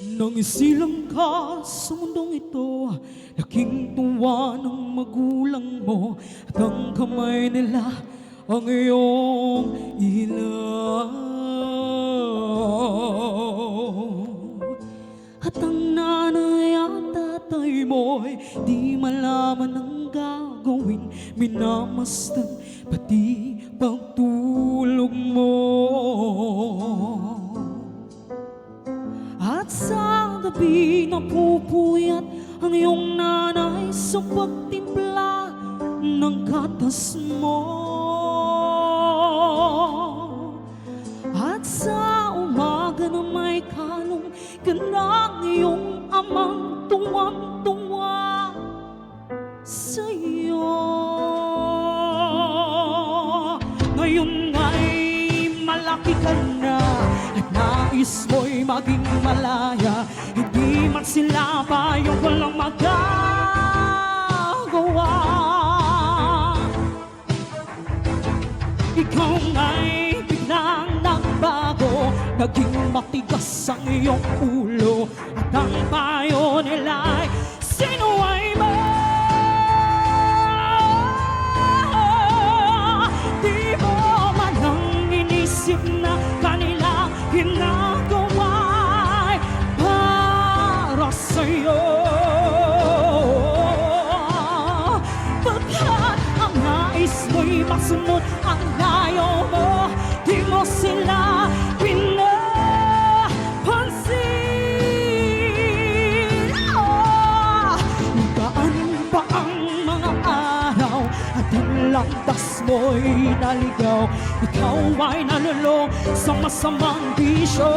Nang isilang ka sa mundong ito, laking tuwa ng magulang mo, at ang kamay nila ang iyong ilaw. At ang nanay at tatay mo'y di malaman ang gagawin, minamasdan pati pagtulog mo. At sa gabi napupuyat ang iyong nanay sa pagtimpla ng gatas mo. At sa umaga na may kalong ka ng iyong amang tuwang-tuwa sa iyo. Ngayon ay malaki ka na at nais mo'y maging malaya, hindi man sila payong walang magagawa. Ikaw ay biglang nagbago, naging matigas ang iyong ulo, at ang payo nila'y sinuway mo. Di mo man ang inisip na kanilang ginagawa'y para sa'yo. Pagkat ang nais mo'y masunod ang ayaw mo, di mo sila pinapansin. Gaan pa ang mga araw at ang landas mo'y naligaw, ikaw ay nalulong sa masamang bisyo.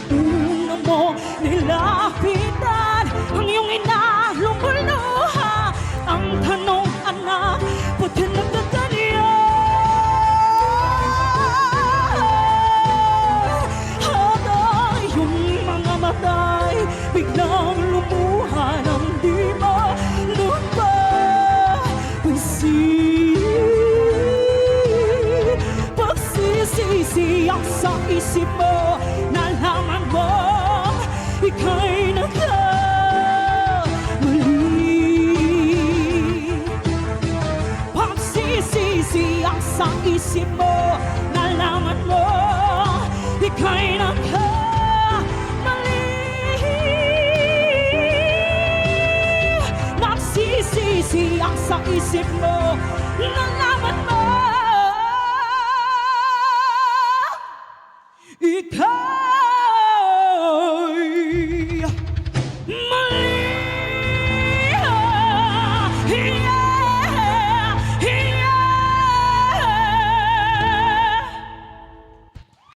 At ang una mo nilapitan ang iyong ina, lumuluha ang tanong, anak, buti nagkakanya. At ang iyong mga matay biglang lumuha ng di pagsisisi ang sa isip mo, nalaman mo ika'y nagkamali. Pagsisisi ang sa isip mo, nalaman mo ika'y nagkamali. Nagsisisi ang sa isip mo, nalaman mo